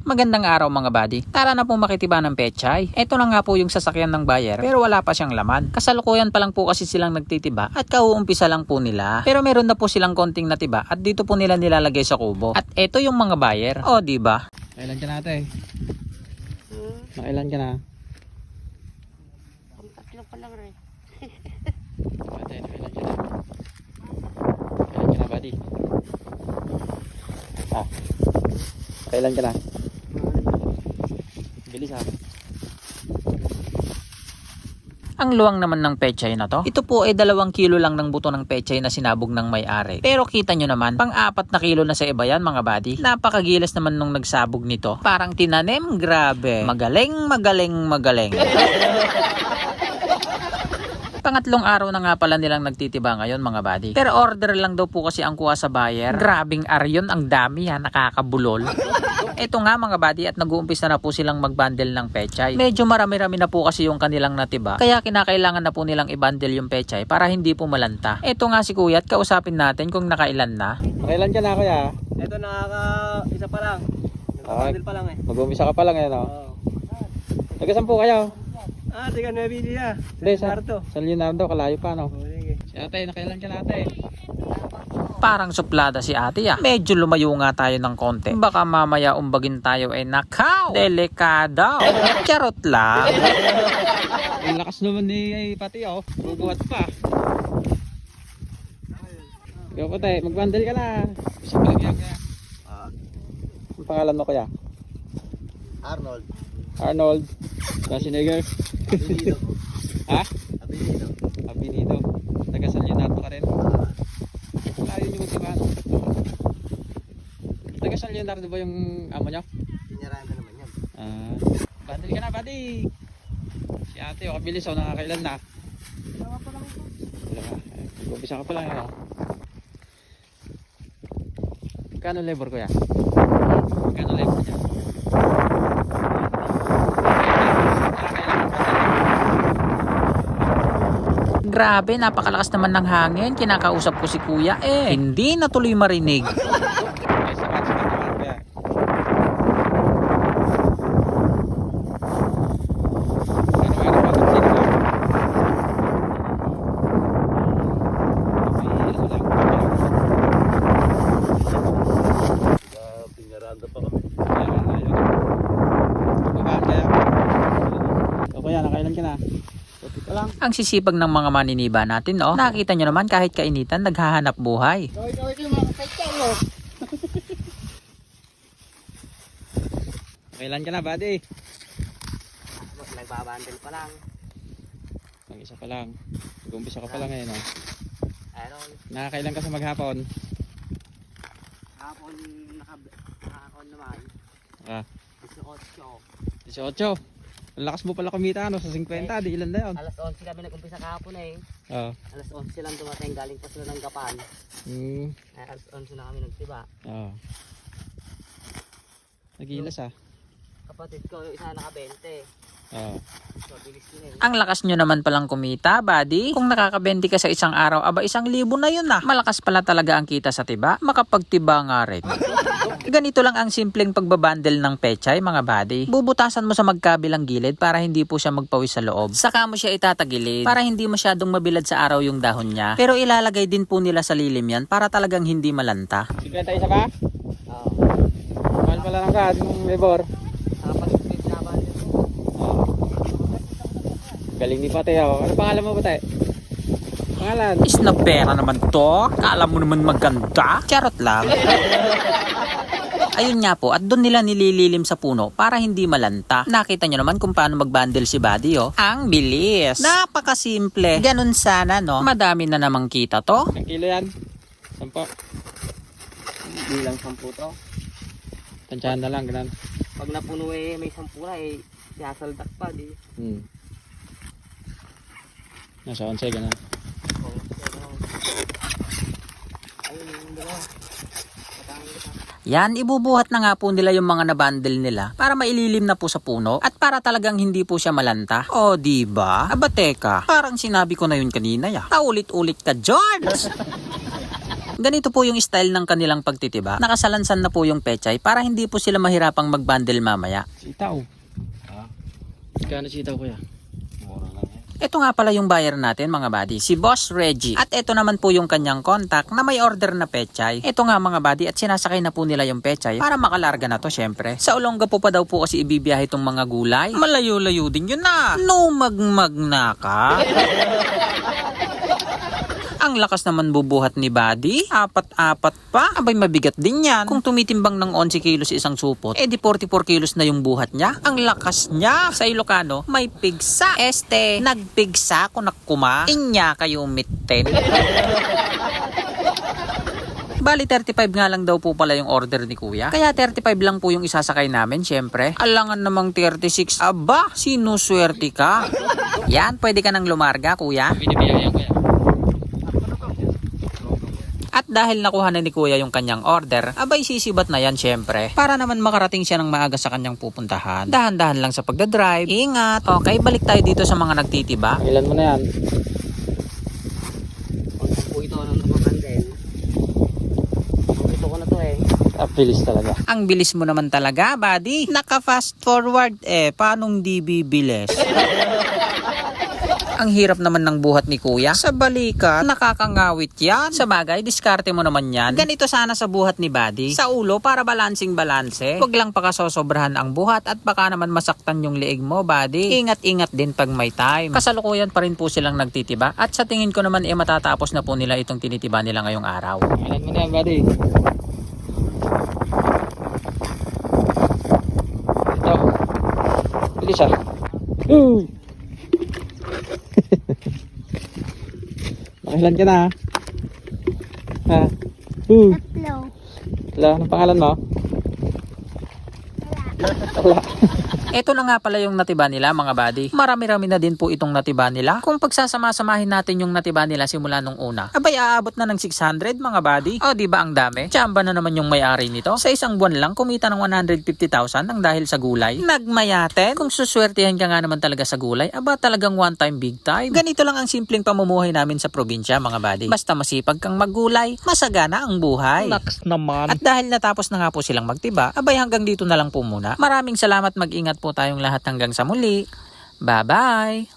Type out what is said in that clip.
Magandang araw mga buddy. Tara na po makitiba ng pechay. Ito na nga po yung sasakyan ng buyer pero wala pa siyang laman. Kasalukuyan pa lang po kasi silang nagtitiba at kauumpisa lang po nila. Pero meron na po silang konting natiba at dito po nila nilalagay sa kubo. At ito yung mga buyer. O diba? Kailan ka natin? Nakailan ka na? Tatlo pa lang rin. Ate, nakailan ka na? Kailan ka na, buddy? Ah. Kailan ka na? Bilis ha. Ang luwang naman ng pechay na to. Ito po ay 2 kilo lang ng buto ng pechay na sinabog ng may-ari. Pero kita nyo naman, pang-4 na kilo na sa iba yan mga buddy. Napakagilas naman nung nagsabog nito. Parang tinanim, grabe. Magaling, magaling, magaling. Pangatlong araw na nga pala nilang nagtitiba ngayon mga buddy. Pero order lang daw po kasi ang kuha sa buyer. Grabing aryon, ang dami ha, nakakabulol. Ito nga mga buddy at nag-uumpisa na po silang mag-bundle ng pechay. Medyo marami-rami na po kasi yung kanilang natiba. Kaya kinakailangan na po nilang i-bundle yung pechay para hindi po malanta. Ito nga si kuya at kausapin natin kung nakailan na. Nakailan ka na kuya? Ito isa pa lang. Nagpapandil pa lang eh. Mag-umpisa ka pa lang eh, no? Oo. Taga-saan po kayo? Tiga Nueva Ecija. Hindi, San Leonardo, kalayo pa, no? Sige. Si ate, nakailan ka na ate? Parang suplada si ate ah. Medyo lumayo nga tayo ng konti. Baka mamaya umbagin tayo ay nakaw. Delikado. Charot lang. Ang lakas naman ni pati oh. Bubuhat pa. Ikaw pa tayo, mag-bundle ka na. Isa pa lang yan kaya. Ang pangalan mo kuya? Arnold. Arnold. Schwarzenegger. Abinido. Ha? Abinido. Abinido. Taga San Leonardo ka rin. Layo nyo magdiba. Taga San Leonardo ba yung amo nyo? Pinarahan ka naman yan. Bundle ka na buddy. Si ate o kabilis o nakakailan na. Dalawa pa lang ito. Mag-umpisa ka pa lang yun o. Kano labor kuya? Kano labor niya? Grabe, napakalakas naman ng hangin. Kinakausap ko si kuya eh. Hindi na tuloy marinig. Ay, sakat naman kuya. Ano ba ito? Pinarahan pa kami. Kuya, nakailan ka na? Lang. Ang sisipag ng mga maniniba natin, no? Nakita nyo naman kahit kainitan, naghahanap buhay. Kailan ka na, buddy? Nagbabandil pa lang. Mag-isa pa lang. Mag-umpisa ka pa lang ngayon, oh. Ayun. Nakakailan ka sa maghapon? Hapon nakakon naman. 18. 18. Ang lakas mo pala kumita, ano? Sa 50, di ilan na yun? Alas 11 kami nag-umpisa kahapon eh. Oo. Alas 11 lang dumating, galing pa sila ng Gapan. Alas 11 na kami nagtiba. Oo. Nagilas ah. Kapatid ko, yung isa naka-20. Oo. So, bilis yun eh. Ang lakas nyo naman palang kumita, buddy. Kung nakakabenti ka sa isang araw, aba 1,000 na yun ah. Malakas pala talaga ang kita sa tiba. Makapagtiba nga rin. Ganito lang ang simpleng pagbabandel ng pechay mga buddy. Bubutasan mo sa magkabilang gilid para hindi po siya magpawis sa loob. Saka mo siya itatagilid para hindi masyadong mabilad sa araw yung dahon niya. Pero ilalagay din po nila sa lilim yan para talagang hindi malanta. 51 ba? Oo. Mahal pala ng kad, yung labor. Nakapag-split na ba? Galing ni Pate ako. Ano pangalan mo Pate? Pangalan? Is na pera naman to? Kala mo naman maganda? Charot lang. Ayun nga po, at doon nila nilililim sa puno para hindi malanta. Nakita nyo naman kung paano mag-bundle si Buddy, oh. Ang bilis. Napakasimple. Ganun sana, no? Madami na namang kita to. Ilang kilo yan? 10. Hindi lang 10 to. Tansyahan na lang, ganun. Pag napuno eh, may 10 na eh. Siyasaldak pa di. Nasa 11, ganun. Ayun, yung dalawa. Yan, ibubuhat na nga po nila yung mga nabundle nila para maililim na po sa puno at para talagang hindi po siya malanta. O, diba? Aba, teka, parang sinabi ko na yun kanina ya. Paulit-ulit ka, George! Ganito po yung style ng kanilang pagtitiba. Nakasalansan na po yung pechay para hindi po sila mahirapang mag-bundle mamaya. Sitaw. Kano sitaw kuya? Ito nga pala yung buyer natin mga buddy, si Boss Reggie. At ito naman po yung kanyang contact na may order na pechay. Ito nga mga buddy at sinasakay na po nila yung pechay para makalarga na to syempre. Sa Olonga po pa daw po kasi ibibiyahe itong mga gulay. Malayo-layo din yun na. No magmag na ka. Ang lakas naman bubuhat ni Buddy. Apat-apat pa. Abay mabigat din yan. Kung tumitimbang ng 11 kilos isang supot, di 44 kilos na yung buhat niya. Ang lakas niya. Sa Ilocano, may pigsa. Nagpigsa ko nakuma. Inya kayo mitten. Bali 35 nga lang daw po pala yung order ni kuya. Kaya 35 lang po yung isasakay namin syempre. Alangan namang 36. Aba, sinuswerte ka. Yan, pwede ka nang lumarga kuya. Binibiyayan kuya. At dahil nakuha na ni kuya yung kanyang order, abay sisibat na yan syempre. Para naman makarating siya ng maaga sa kanyang pupuntahan. Dahan-dahan lang sa pagdadrive. Ingat. Okay, balik tayo dito sa mga nagtitiba. Ilan mo na yan? Kung po ito ng napapandel. Ito ko na to eh. Bilis talaga. Ang bilis mo naman talaga, buddy. Naka-fast forward paanong di bibilis? Ang hirap naman ng buhat ni kuya. Sa balikat, nakakangawit yan. Sa bagay, diskarte mo naman yan. Ganito sana sa buhat ni Buddy. Sa ulo, para balansing-balanse. Huwag lang pakasosobrahan ang buhat at baka naman masaktan yung liig mo, Buddy. Ingat-ingat din pag may time. Kasalukuyan pa rin po silang nagtitiba. At sa tingin ko naman, matatapos na po nila itong tinitiba nila ngayong araw. Ilan mo na yan buddy? Ito. Bilis ah. Nakilan ka na ha? Tatlo. Wala, anong pangalan mo? Wala. Ito na nga pala yung natiba nila mga buddy. Marami-rami na din po itong natiba nila. Kung pagsasama-samahin natin yung natiba nila simula nung una, abay aabot na ng 600 mga buddy. O di ba ang dami? Tsamba na naman yung may-ari nito. Sa isang buwan lang kumita ng 150,000 ang dahil sa gulay. Nagmayaten. Kung suswertihan ka nga naman talaga sa gulay, aba talagang one time big time. Ganito lang ang simpleng pamumuhay namin sa probinsya mga buddy. Basta masipag kang maggulay, masagana ang buhay. Naks naman. At dahil natapos na nga po silang magtiba, abay hanggang dito na lang po muna. Maraming salamat, mag-ingat po tayong lahat hanggang sa muli. Bye-bye!